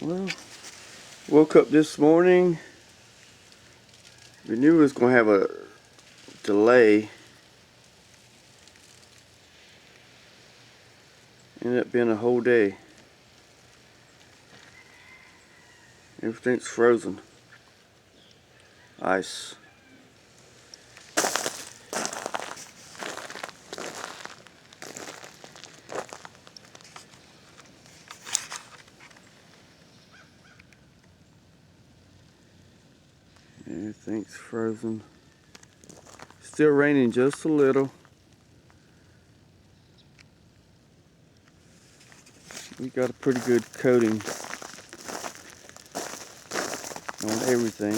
Well, woke up this morning. We knew it was going to have a delay. Ended up being a whole day. Everything's frozen. Ice. Everything's frozen. Still raining just a little. We got a pretty good coating on everything.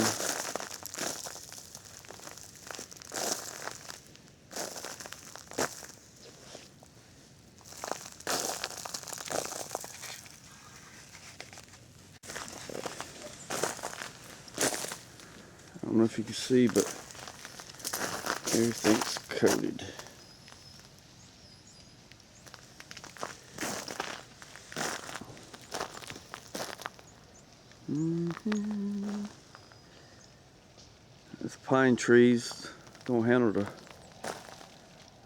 I don't know if you can see, but everything's coated. These pine trees don't handle the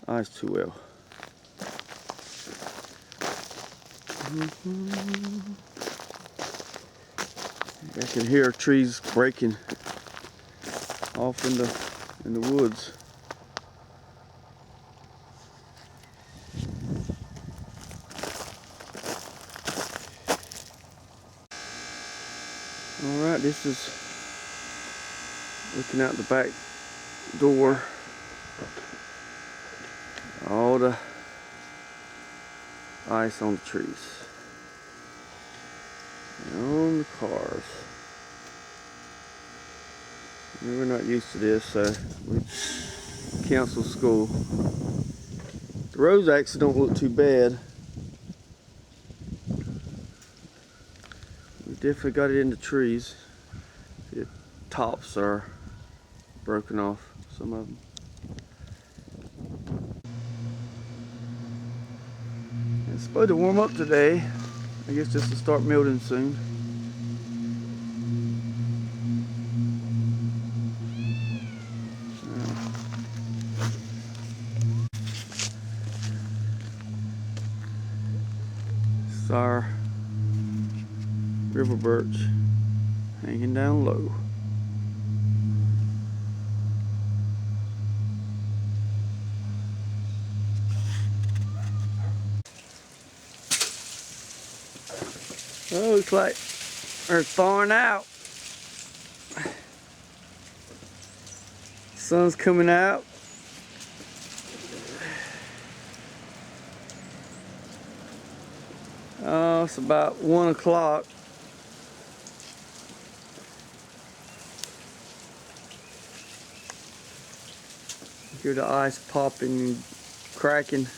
ice too well. I can hear trees breaking off in the woods. Alright, this is looking out the back door. All the ice on the trees and on the cars. We're not used to this, so we canceled school. The roads actually don't look too bad. We definitely got it in the trees. The tops are broken off, some of them. It's supposed to warm up today. I guess just to start melting soon. It's our river birch hanging down low. Oh, looks like they're thawing out. Sun's coming out. Oh, it's about 1 o'clock. Hear the ice popping and cracking.